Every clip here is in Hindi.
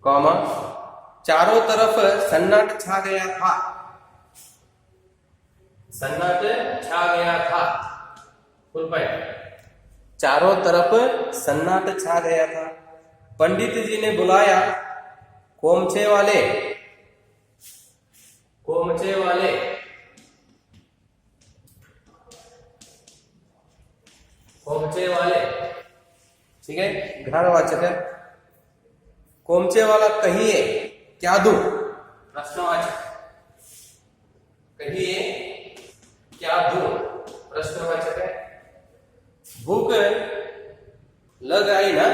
कॉमा, चारों तरफ सन्नाटा छा गया था। सन्नाटा छा गया था, फुल पॉइंट। चारों तरफ सन्नाटा छा गया था। पंडित जी ने बुलाया कोमचे वाले, कोमचे वाले, कोमचे वाले, ठीक है, घ्राणवाचक है। कोमचे वाला कहिए क्या दूं, प्रश्नवाचक। कहिए क्या दूं, प्रश्नवाचक है। भूख लग आई ना,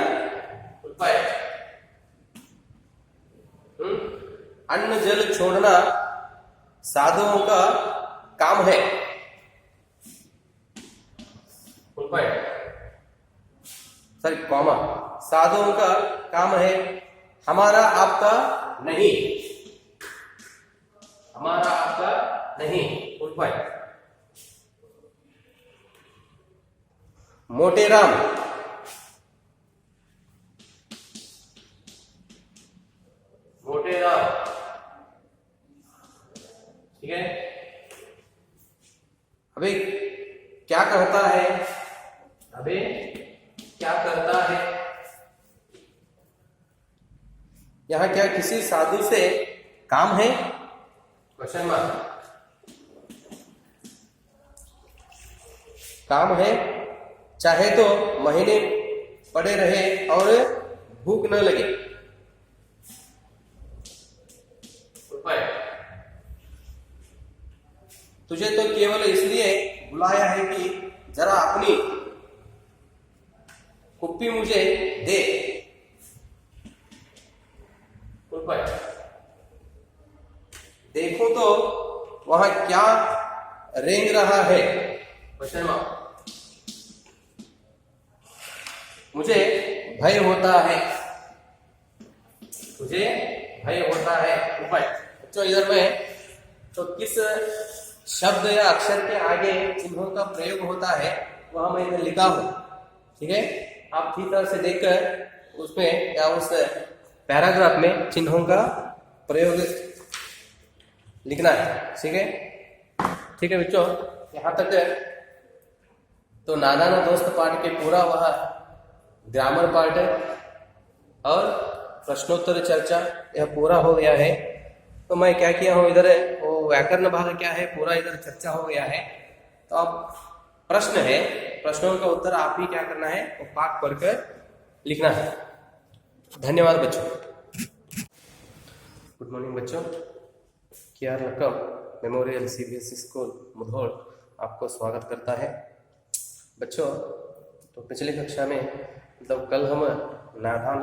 उपाय। अन्न जल छोड़ना साधुओं का काम है, उपाय। सॉरी कॉमा, साधुओं का काम है, हमारा आपका नहीं, हमारा आपका नहीं, उपाय। मोटेराम, मोटेराम, ठीक है। अबे क्या कहता है, अबे क्या करता है। यहां क्या किसी साधु से काम है, क्वेश्चन मार्क। काम है, चाहे तो महीने पड़े रहे और भूख न लगे। तुझे तो केवल इसलिए बुलाया है कि जरा अपनी कुप्पी मुझे दे। देखो तो वहां क्या रेंग रहा है, क्वेश्चन मार्क। मुझे भय होता है, मुझे भय होता है, उपाय। तो इधर में तो किस शब्द या अक्षर के आगे चिन्हों का प्रयोग होता है वह मैं इधर लिखा हूं, ठीक है। आप ठीक तरह से देखकर उसमें या उस पैराग्राफ में चिन्हों का प्रयोग लिखना है, ठीक है। ठीक है बच्चों, यहां तक तो नादान दोस्त पाठ के पूरा वह ग्रामर पार्ट और प्रश्नोत्तर चर्चा यह पूरा हो गया है। तो मैं क्या किया हूं, इधर वो व्याकरण भाग क्या है पूरा इधर चर्चा हो गया है। तो अब प्रश्न है, प्रश्नों का उत्तर आप ही क्या करना है, वो पाठ पढ़कर लिखना है। धन्यवाद बच्चों। गुड मॉर्निंग बच्चों। K R Lakkam memorial CBSE school Mudhol आपको स्वागत करता है। बच्चों तो पिछली कक्षा में मतलब कल हम नादान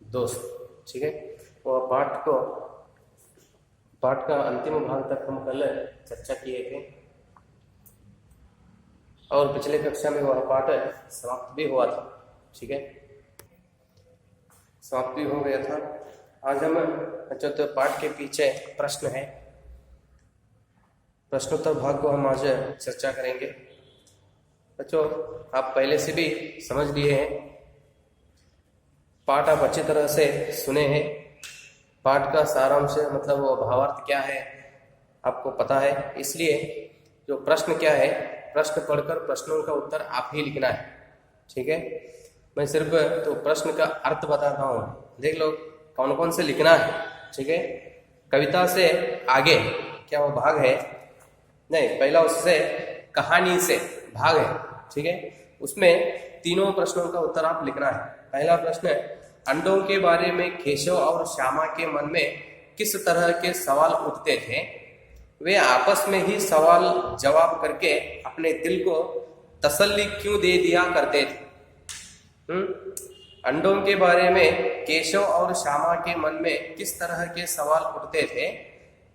दोस्त, ठीक है, वह पाठ का अंतिम भाग तक हम कल चर्चा किए थे और पिछले कक्षा में वह पाठ समाप्त भी हुआ था, ठीक है, समाप्त भी हो गया था। आज हम जो तो पाठ के पीछे प्रश्न है, प्रश्नोत्तर भाग को हम आज चर्चा करेंगे। बच्चों आप पहले से भी समझ लिए हैं, पाठ आप अच्छी तरह से सुने हैं, पाठ का सारांश मतलब वो भावार्थ क्या है आपको पता है। इसलिए जो प्रश्न क्या है, प्रश्न पढ़कर प्रश्नों का उत्तर आप ही लिखना है, ठीक है। मैं सिर्फ तो प्रश्न का अर्थ बताता हूँ, देख लो कौन कौन से लिखना है, ठीक है। कविता से आगे क्या वो भाग है, नहीं पहला उससे कहानी से भाग है, ठीक है। उसमें तीनों प्रश्नों का उत्तर आप लिखना है। पहला प्रश्न है, अंडों के बारे में केशव और श्यामा के मन में किस तरह के सवाल उठते थे, वे आपस में ही सवाल जवाब करके अपने दिल को तसल्ली क्यों दे दिया करते थे। अंडों के बारे में केशव और श्यामा के मन में किस तरह के सवाल उठते थे,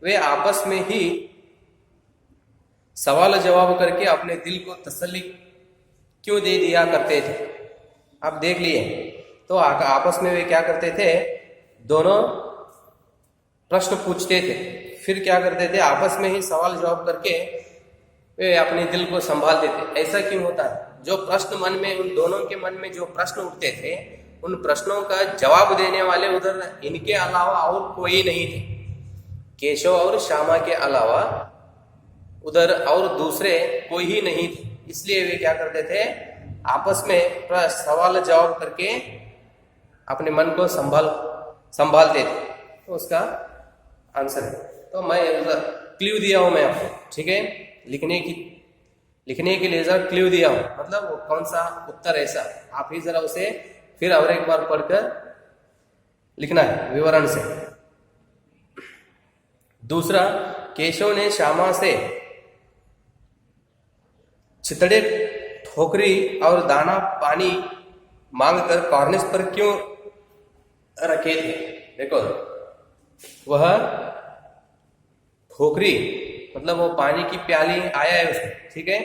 वे आपस में ही सवाल जवाब करके अपने दिल को तसल्ली क्यों दे दिया करते थे। आप देख लिए तो आपस में वे क्या करते थे, दोनों प्रश्न पूछते थे, फिर क्या करते थे, आपस में ही सवाल जवाब करके वे अपने दिल को संभालते थे। ऐसा क्यों होता है, जो प्रश्न मन में उन दोनों के मन में जो प्रश्न उठते थे उन प्रश्नों का जवाब देने वाले उधर इनके अलावा और कोई नहीं थे। केशव और श्यामा के अलावा उधर और दूसरे कोई ही नहीं थे। इसलिए वे क्या करते थे, आपस में सवाल जवाब करके अपने मन को संभालते थे। तो उसका आंसर है, तो मैं क्ल्यू दिया हूं मैं आपको, ठीक है। लिखने के लिए जरा क्ल्यू दिया हूं, मतलब वो कौन सा उत्तर ऐसा, आप ही जरा उसे फिर और एक बार पढ़कर लिखना है विवरण से। दूसरा, केशव ने श्यामा से चितड़े, ठोकरी और दाना पानी मांगकर कॉर्निस पर क्यों रखे थे। देखो, वह ठोकरी मतलब वो पानी की प्याली आया है उसमें, ठीक है,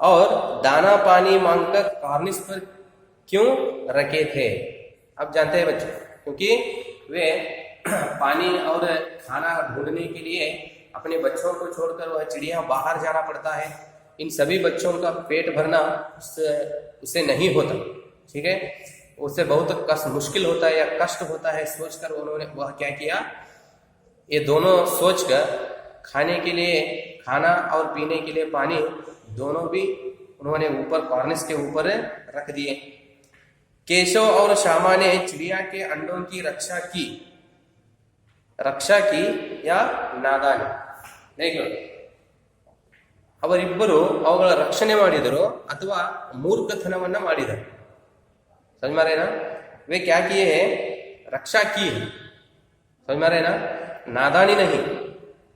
और दाना पानी मांगकर कॉर्निस पर क्यों रखे थे। अब जानते हैं बच्चों, क्योंकि वे पानी और खाना ढूंढने के लिए अपने बच्चों को छोड़कर वह चिड़िया बाहर जाना पड़ता है। इन सभी बच्चों का पेट भरना उससे नहीं होता, ठीक है, उससे बहुत कष्ट मुश्किल होता है या कष्ट होता है। सोचकर उन्होंने वह क्या किया, ये दोनों सोचकर खाने के लिए खाना और पीने के लिए पानी दोनों भी उन्होंने ऊपर कॉर्निस के ऊपर रख दिए। केशव और श्यामा ने चिड़िया के अंडों की रक्षा की या ನಾದಾನಿ। देखो, ಅವರಿಬ್ಬರು ಅವುಗಳ ರಕ್ಷಣೆ ಮಾಡಿದರೋ ಅಥವಾ ಮೂರ್ಖತನವನ್ನ ಮಾಡಿದರು। समझ में रहे ना, वे क्या किए हैं, रक्षा की है। समझ में रहे ना, नादानी नहीं,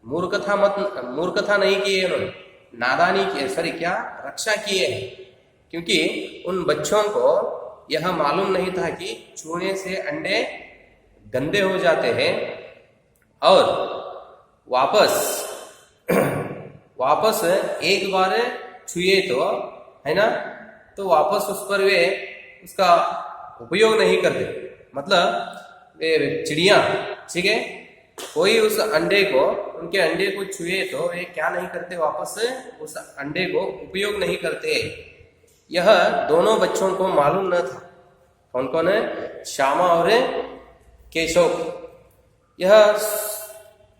मूर्खता नहीं की है उन्होंने, नादानी की, सॉरी क्या, रक्षा किए हैं। क्योंकि उन बच्चों को यह मालूम नहीं था कि छूने से अंडे गंदे हो जाते हैं और वापस एक बार छुए तो है ना, तो वापस उस पर वे उसका उपयोग नहीं करते। मतलब वे चिड़िया, ठीक है, कोई उस अंडे को, उनके अंडे को छुए तो वे क्या नहीं करते, वापस उस अंडे को उपयोग नहीं करते। यह दोनों बच्चों को मालूम न था। कौन कौन है, श्यामा और केशव, यह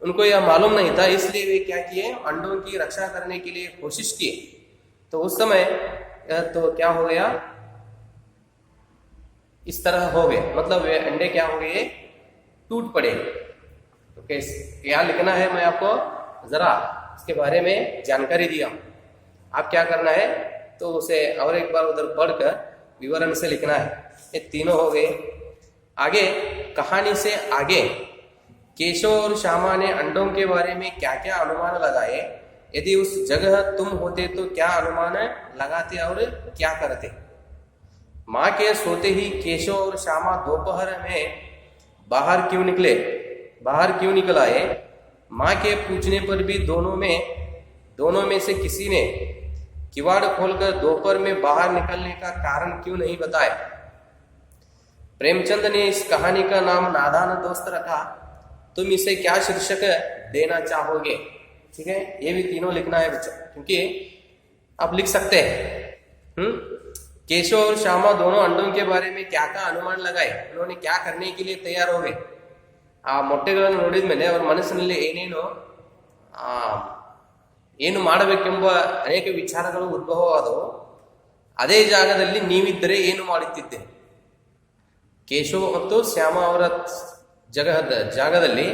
उनको यह मालूम नहीं था। इसलिए वे क्या किए, अंडों की रक्षा करने के लिए कोशिश किए। तो उस समय तो क्या हो गया, इस तरह हो गया, मतलब वे अंडे क्या हो गए, टूट पड़े। तो क्या लिखना है, मैं आपको जरा इसके बारे में जानकारी दिया हूं। आप क्या करना है, तो उसे और एक बार उधर पढ़कर विवरण से लिखना है। ये तीनों हो गए। आगे कहानी से आगे केशव और श्यामा ने अंडों के बारे में क्या क्या अनुमान लगाए, यदि उस जगह तुम होते तो क्या अनुमान लगाते और क्या करते। माँ के सोते ही केशव और श्यामा दोपहर में बाहर क्यों निकल आए। माँ के पूछने पर भी दोनों में से किसी ने किवाड़ खोलकर दोपहर में बाहर निकलने का कारण क्यों नहीं बताया। प्रेमचंद ने इस कहानी का नाम नादान दोस्त रखा, तुम इसे क्या शीर्षक देना चाहोगे। ठीक है, ये भी तीनों लिखना है बच्चों, क्योंकि आप लिख सकते हैं। केशव और श्यामा दोनों अंडों के बारे में क्या क्या अनुमान लगाए, उन्होंने क्या करने के लिए तैयार हो गए। ಆ ಮೊಟ್ಟೆಗಳನ್ನು ನೋಡಿದ ಮೇಲೆ ಅವರ ಮನಸ್ಸಿನಲ್ಲಿ ಏನು ಮಾಡಬೇಕೆಂಬ ಅನೇಕ ವಿಚಾರಗಳು ಉದ್ಭವವಾದವು. ಅದೇ ಜಾಗದಲ್ಲಿ ನೀವಿದ್ದರೆ ಏನು ಮಾಡುತ್ತಿದ್ದೆ. ಕೇಶವ ಮತ್ತು ಶ್ಯಾಮ ಅವರ ಜಾಗದಲ್ಲಿ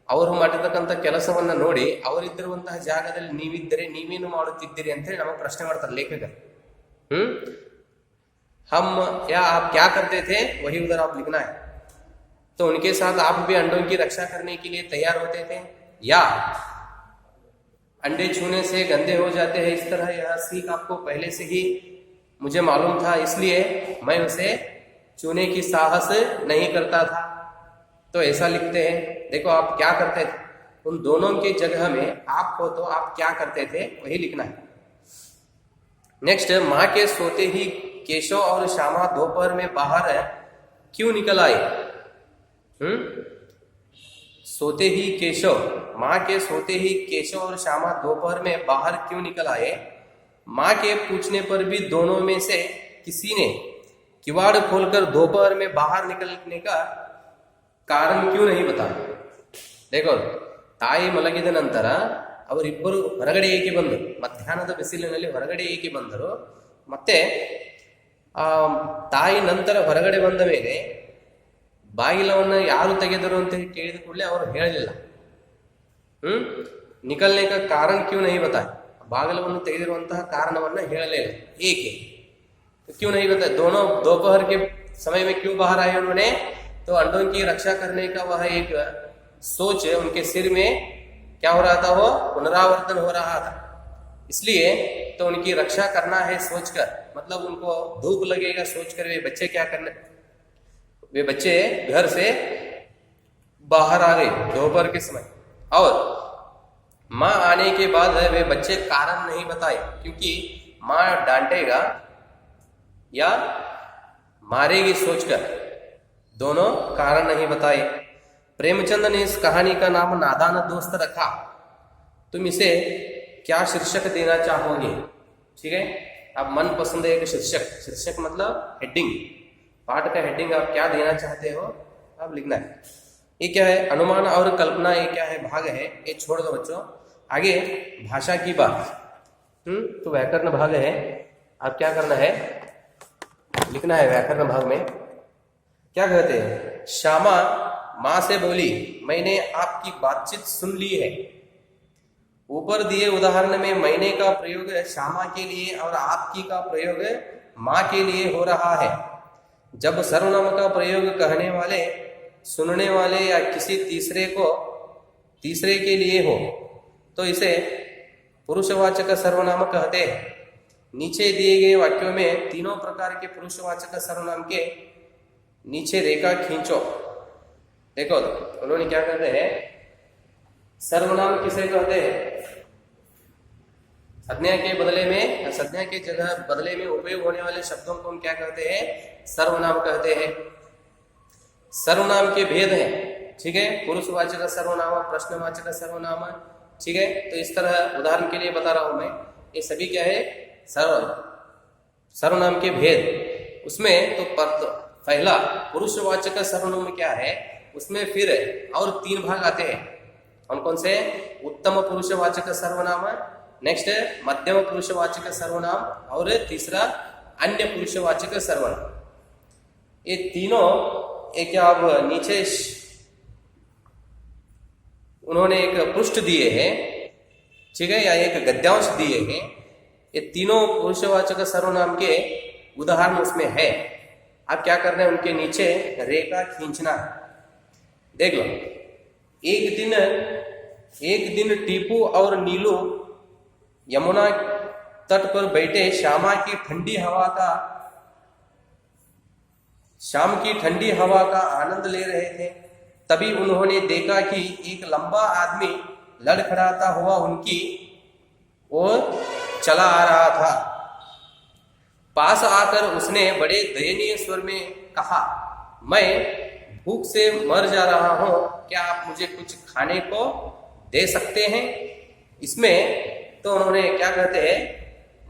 ಅವರು ಮಾಡಿರ್ತಕ್ಕಂಥ ಕೆಲಸವನ್ನ ನೋಡಿ ಅವರಿದ್ದಿರುವಂತಹ ಜಾಗದಲ್ಲಿ ನೀವಿದ್ದರೆ ನೀವೇನು ಮಾಡುತ್ತಿದ್ದೀರಿ ಅಂತ ಹೇಳಿ ನಮಗೆ ಪ್ರಶ್ನೆ ಮಾಡ್ತಾರೆ ಲೇಖಕ. हम या आप क्या करते थे वही उधर आप लिखना है। तो उनके साथ आप भी अंडों की रक्षा करने के लिए तैयार होते थे, या अंडे छूने से गंदे हो जाते हैं, इस तरह यह सीख आपको पहले से ही मुझे मालूम था, इसलिए मैं उसे छूने की साहस नहीं करता था। तो ऐसा लिखते हैं। देखो आप क्या करते थे, उन दोनों की जगह में आप हो तो आप क्या करते थे वही लिखना है। नेक्स्ट, माँ के सोते ही केशव और श्यामा दोपहर में बाहर क्यों निकल आए। सोते ही केशव, माँ के सोते ही केशव और श्यामा दोपहर में बाहर क्यों निकल आए। माँ के पूछने पर भी दोनों में से किसी ने किवाड़ खोलकर दोपहर में बाहर निकलने का कारण क्यों नहीं बता. देखो, ತಾಯಿ ಮಲಗಿದ ನಂತರ ಅವರಿಬ್ಬರು ಹೊರಗಡೆ ಏಕೆ ಬಂದರು, ಮಧ್ಯಾಹ್ನದ ಬಿಸಿಲಿನಲ್ಲಿ ಹೊರಗಡೆ ಏಕೆ ಬಂದರು, ಮತ್ತೆ ಆ ತಾಯಿ ನಂತರ ಹೊರಗಡೆ ಬಂದ ಮೇಲೆ ಬಾಗಿಲವನ್ನು ಯಾರು ತೆಗೆದರು ಅಂತ ಕೇಳಿದ ಕೂಡಲೇ ಅವರು ಹೇಳಲಿಲ್ಲ. ನಿಕಲ್ನೆ का कारण क्यों नहीं बताए, ಬಾಗಿಲವನ್ನು ತೆಗೆದಿರುವಂತಹ ಕಾರಣವನ್ನು ಹೇಳಲಿಲ್ಲ. ಏಕೆ, क्यों नहीं बताया. दोनों दोपहर के समय में क्यों बाहर आए उन्होंने, तो अंडों की रक्षा करने का वह एक सोच उनके सिर में क्या हो रहा था, वो पुनरावर्तन हो रहा था. इसलिए तो उनकी रक्षा करना है सोचकर, मतलब उनको धूप लगेगा सोचकर वे बच्चे क्या करने, वे बच्चे घर से बाहर आ गए दोपहर के समय. और माँ आने के बाद वे बच्चे कारण नहीं बताए, क्योंकि माँ डांटेगा या मारेगी सोचकर दोनों कारण नहीं बताए. प्रेमचंद ने इस कहानी का नाम नादान दोस्त रखा. तुम इसे क्या शीर्षक देना चाहोगे. ठीक है, आप मन पसंद एक शीर्षक, शीर्षक मतलब हेडिंग, पाठ का हेडिंग आप क्या देना चाहते हो आप लिखना है. ये क्या है, अनुमान और कल्पना, ये क्या है, भाग है, ये छोड़ दो बच्चों. आगे भाषा की बात, तो व्याकरण भाग है. आप क्या करना है, लिखना है व्याकरण भाग में. क्या कहते हैं, श्यामा माँ से बोली, मैंने आपकी बातचीत सुन ली है. ऊपर दिए उदाहरण में मैंने का प्रयोग श्यामा के लिए और आपकी का प्रयोग माँ के लिए हो रहा है. जब सर्वनाम का प्रयोग कहने वाले, सुनने वाले या किसी तीसरे के लिए हो तो इसे पुरुषवाचक सर्वनाम कहते हैं. नीचे दिए गए वाक्यों में तीनों प्रकार के पुरुषवाचक सर्वनाम के नीचे रेखा खींचो. देखो उन्होंने क्या कहते हैं, सर्वनाम किसे कहते हैं, संज्ञा के बदले में, संज्ञा के जगह बदले में उपयोग होने वाले शब्दों को हम क्या कहते हैं, सर्वनाम कहते हैं. सर्वनाम के भेद हैं. ठीक है, पुरुषवाचक सर्वनाम, प्रश्नवाचक सर्वनाम. ठीक है, तो इस तरह उदाहरण के लिए बता रहा हूं मैं. ये सभी क्या है, सर्वनाम के भेद. उसमें तो पहला पुरुषवाचक सर्वनाम क्या है, उसमें फिर और 3 भाग आते हैं. कौन कौन से, उत्तम पुरुषवाचक सर्वनाम, नेक्स्ट मध्यम पुरुषवाचक सर्वनाम, और तीसरा अन्य पुरुषवाचक सर्वनाम. ये तीनों एक आप नीचे उन्होंने एक पृष्ठ दिए हैं, ठीक है, या एक गद्यांश दिए हैं. ये तीनों पुरुषवाचक सर्वनाम के उदाहरण उसमें है. आप क्या करना है, उनके नीचे रेखा खींचना. देख लो, एक दिन टीपू और नीलू यमुना तट पर बैठे शाम की ठंडी हवा का आनंद ले रहे थे. तभी उन्होंने देखा कि एक लंबा आदमी लड़खड़ाता हुआ उनकी ओर चला आ रहा था. पास आकर उसने बड़े दयनीय स्वर में कहा, मैं भूख से मर जा रहा हूं, क्या आप मुझे कुछ खाने को दे सकते हैं. इसमें तो उन्होंने क्या कहते हैं,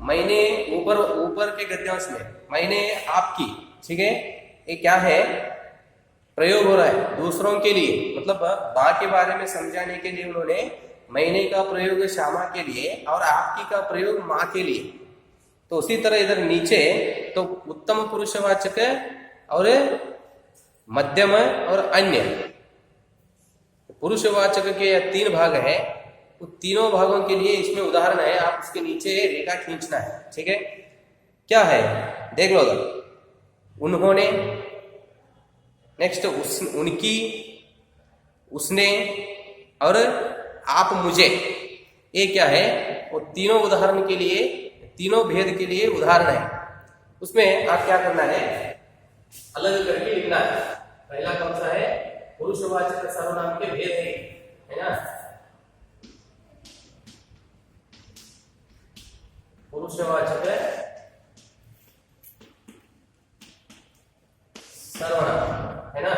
मैंने ऊपर के गद्यांश में मैंने आपकी, ठीक है, ये क्या है, प्रयोग हो रहा है दूसरों के लिए, मतलब माँ के बारे में समझाने के लिए उन्होंने मैंने का प्रयोग श्यामा के लिए और आपकी का प्रयोग माँ के लिए. तो उसी तरह इधर नीचे तो उत्तम पुरुषवाचक और मध्यम और अन्य पुरुषवाचक के 3 भाग है. तो तीनों भागों के लिए इसमें उदाहरण है, आप उसके नीचे रेखा खींचना है. ठीक है, क्या है, देख लो. उन्होंने, नेक्स्ट उनकी, उसने और आप मुझे, ये क्या है, वो तीनों उदाहरण के लिए, तीनों भेद के लिए उदाहरण है. उसमें आप क्या करना है, अलग करके लिखना है. पहला कौन सा है, पुरुषवाचक सर्वनाम के भेद है ना. पुरुषवाचक सर्वनाम है ना.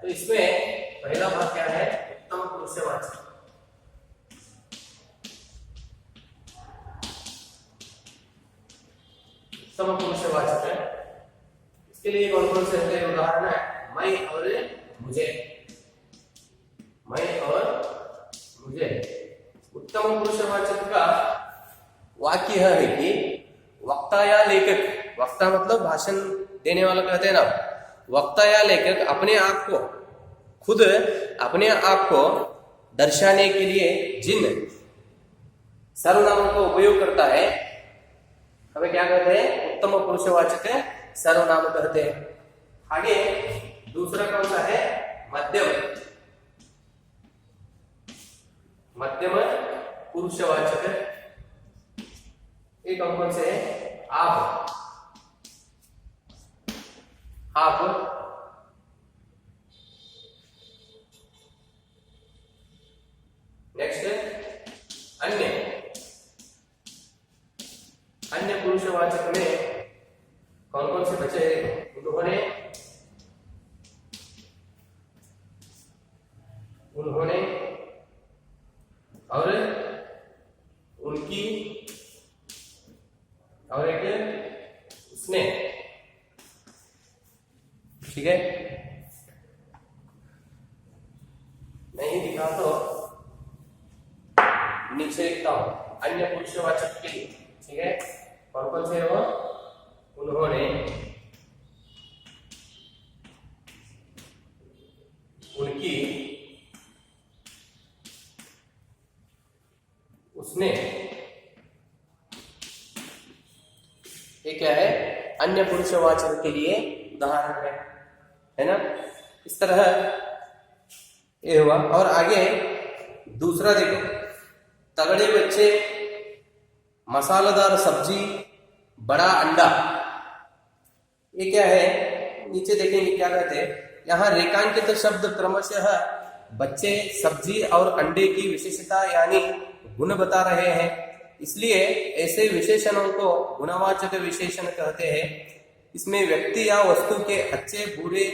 तो इसमें पहला भाग क्या है, उत्तम पुरुषवाचक. उत्तम पुरुषवाचक है. इसके से होते हैं उदाहरण है मैं और मुझे, मैं और मुझे। उत्तम पुरुषवाचक का वाक्य यह है कि वक्ता या लेखक, वक्ता मतलब भाषण देने वाला कहते हैं ना, वक्ता या लेखक अपने आप को, खुद अपने आप को दर्शाने के लिए जिन सर्वनामों का उपयोग करता है हमें क्या कहते हैं? उत्तम पुरुषवाचक सर्वनाम कहते हैं। आगे दूसरा कौन सा है? मध्यम, मध्यम पुरुषवाचक। एक कौन से है? आप, आप। नेक्स्ट अन्य, अन्य पुरुषवाचक में कौन कौन से बचे? उन्होंने, उन्होंने और उनकी और एक उसने। ठीक है, नहीं दिखा तो नीचे लिखता हूं अन्य पुरुषवाचक के लिए। ठीक है, कौन कौन से है वो? उन्होंने, उनकी, उसने। ये क्या है? अन्य पुरुषवाचक के लिए उदाहरण है ना? इस तरह ये हुआ। और आगे दूसरा देखो, तगड़े बच्चे, मसालेदार सब्जी, बड़ा अंडा। ये क्या है? नीचे देखेंगे क्या कहते हैं। यहाँ रेखांकित शब्द क्रमशः बच्चे, सब्जी और अंडे की विशेषता यानी गुण बता रहे हैं, इसलिए ऐसे विशेषणों को गुणवाचक विशेषण कहते हैं। इसमें व्यक्ति या वस्तु के अच्छे बुरे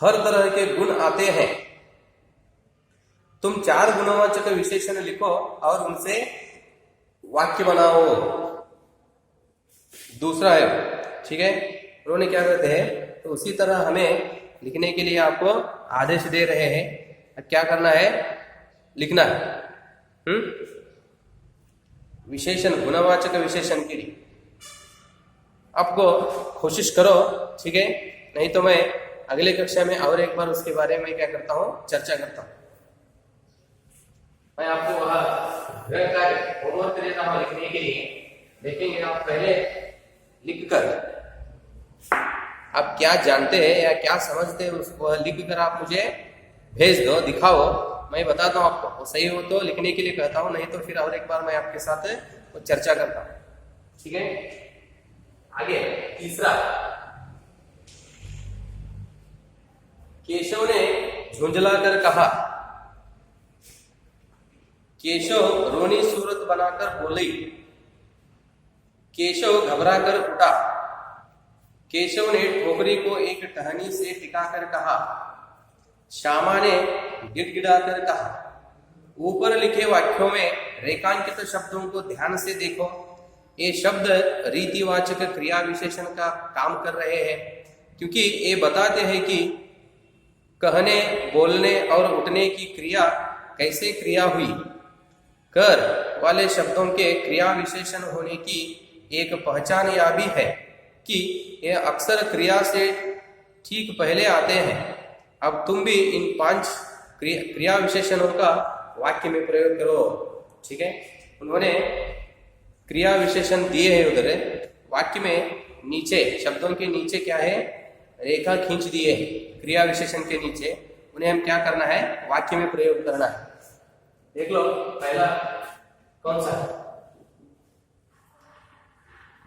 हर तरह के गुण आते हैं। तुम 4 गुणवाचक विशेषण लिखो और उनसे वाक्य बनाओ। दूसरा है, ठीक है, उन्होंने क्या कहते हैं, तो उसी तरह हमें लिखने के लिए आपको आदेश दे रहे हैं। अब क्या करना है? लिखना है विशेषण, गुणवाचक विशेषण के लिए आपको कोशिश करो। ठीक है, नहीं तो मैं अगले कक्षा में और एक बार उसके बारे में क्या करता हूं, चर्चा करता हूं। मैं आपको वह गृह कार्य होमवर्क देता हूं लिखने के लिए। देखेंगे आप पहले लिखकर आप क्या जानते हैं या क्या समझते हैं उसको लिखकर आप मुझे भेज दो, दिखाओ, मैं बताता हूं आपको। वो सही हो तो लिखने के लिए कहता हूं, नहीं तो फिर और एक बार मैं आपके साथ वो चर्चा करता हूं। ठीक है, आगे तीसरा, केशव ने झुंझलाकर कहा। केशव रोनी सूरत बनाकर बोली। केशव घबराकर उठा। केशव ने ठोकरी को एक टहनी से टिकाकर कहा। श्यामा ने गिड़गिड़ाकर कहा। ऊपर लिखे वाक्यों में रेखांकित शब्दों को ध्यान से देखो। ये शब्द रीतिवाचक क्रिया विशेषण का काम कर रहे हैं, क्योंकि ये बताते हैं कि कहने, बोलने और उठने की क्रिया कैसे क्रिया हुई। कर वाले शब्दों के क्रिया विशेषण होने की एक पहचान यह भी है कि ये अक्सर क्रिया से ठीक पहले आते हैं। अब तुम भी इन 5 क्रिया विशेषणों का वाक्य में प्रयोग करो। ठीक है, उन्होंने क्रिया विशेषण दिए हैं उधर वाक्य में, नीचे शब्दों के नीचे क्या है, रेखा खींच दिए क्रिया विशेषण के नीचे। उन्हें हम क्या करना है, वाक्य में प्रयोग करना है। देख लो, पहला कौन सा?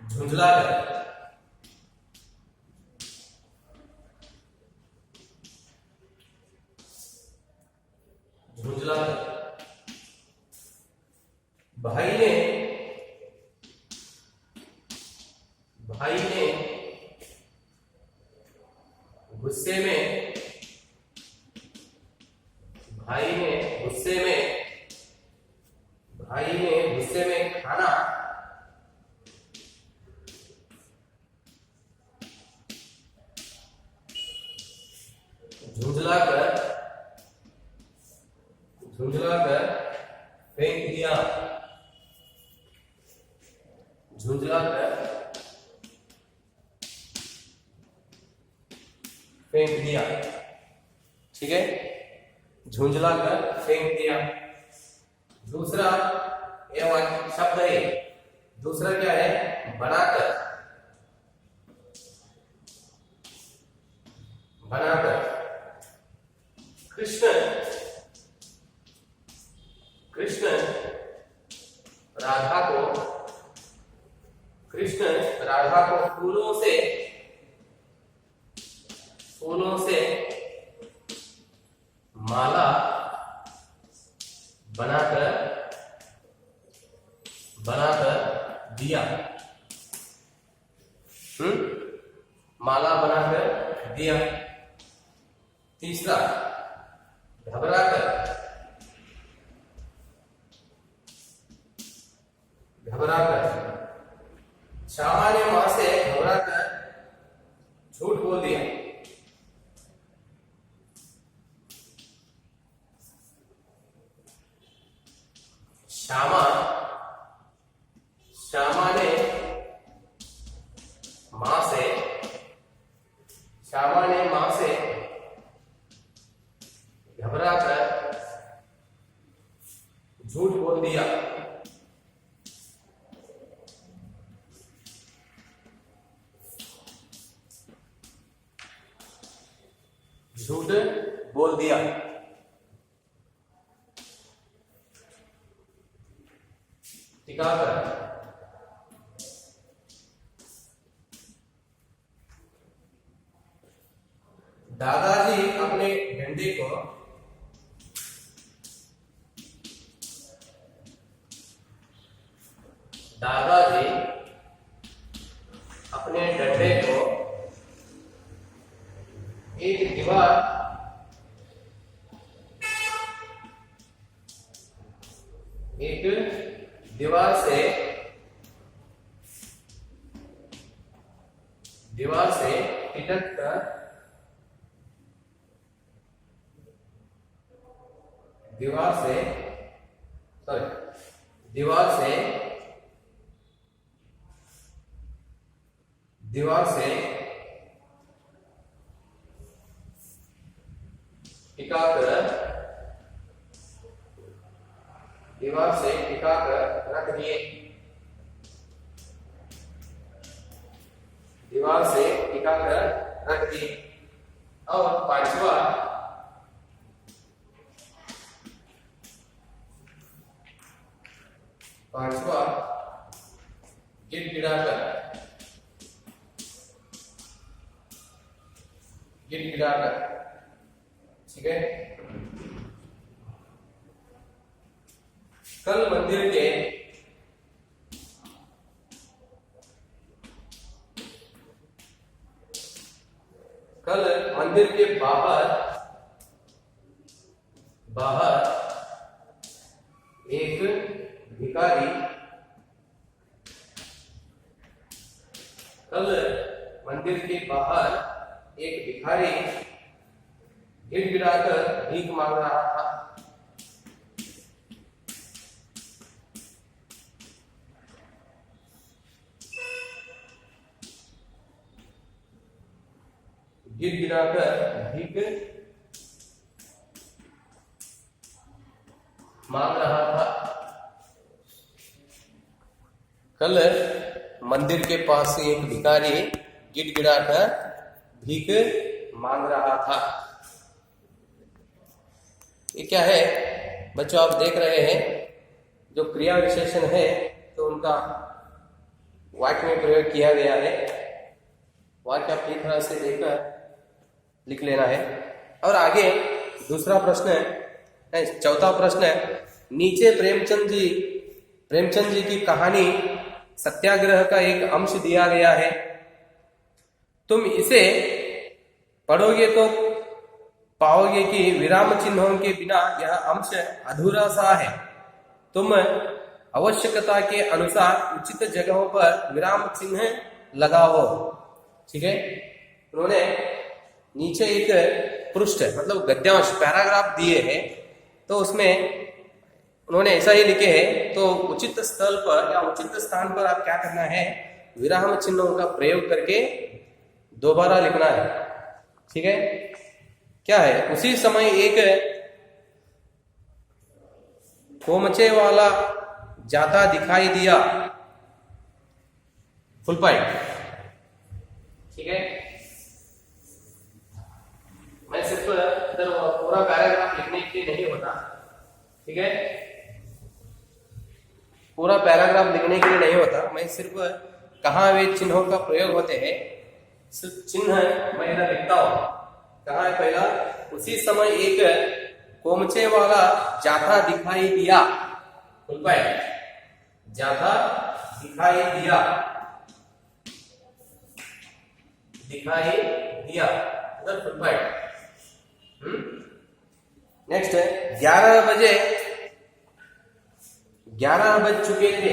झुंझलाकर। झुंझलाकर। भाई ने गुस्से में, भाई ने गुस्से में झुंझलाकर फेंक दिया, झुंझलाकर फेंक दिया। ठीक है, झुंझलाकर फेंक दिया। दूसरा ये शब्द है, दूसरा क्या है? बनाकर, बनाकर। कृष्ण राधा को फूलों से माला बनाकर दिया। माला बनाकर दिया। तीसरा घबराकर श्यामा ने मां से घबराकर झूठ बोल दिया। श्यामा ने मां से घबराकर झूठ बोल दिया। झूठ बोल दिया। टिकाकर दादाजी अपने डंडे को एक दीवार से टिकट कर दीवार से टिकाकर रख दिए। दीवार से टिकाकर रख दिए। और पांचवा गिड़गिड़ाकर ठीक है। कल मंदिर के बाहर एक भिखारी गिड़गिड़ाकर भीख मांग रहा था। गिड़गिड़ाकर भीख मांग रहा था। कल मंदिर के पास एक भिखारी गिड़गिड़ाकर भीख मांग रहा था। ये क्या है बच्चों? आप देख रहे हैं जो क्रिया विशेषण है तो उनका वाक्य में प्रयोग किया गया है। वाक्य आप ठीक तरह से देखकर लिख लेना है। और आगे दूसरा प्रश्न है, चौथा प्रश्न है, नीचे प्रेमचंद जी की कहानी सत्याग्रह का एक अंश दिया गया है। तुम इसे पढ़ोगे तो पाओगे कि विराम चिन्हों के बिना यह अंश अधूरा सा है। तुम आवश्यकता के अनुसार उचित जगहों पर विराम चिन्ह लगाओ। ठीक है, उन्होंने नीचे एक पृष्ठ मतलब गद्यांश पैराग्राफ दिए हैं, तो उसमें उन्होंने ऐसा ही लिखे हैं, तो उचित स्थल पर या उचित स्थान पर आप क्या करना है, विराम चिन्हों का प्रयोग करके दोबारा लिखना है। ठीक है, क्या है, उसी समय एक कोमचे वाला जाता दिखाई दिया, फुल पॉइंट। ठीक है, मैं सिर्फ इधर पूरा पैराग्राफ लिखने के लिए नहीं होता। ठीक है, पूरा पैराग्राफ लिखने के लिए नहीं होता, मैं सिर्फ कहाँ वे चिन्हों का प्रयोग होते हैं, सिर्फ चिन्ह मैं इधर लिखता हूं। कहाँ है पहला, उसी समय एक कोमचे वाला जाता दिखाई दिया, फुल पॉइंट, जाता दिखाई दिया, दिखाई दिया, इधर फुल पॉइंट। नेक्स्ट है 11 बज चुके थे,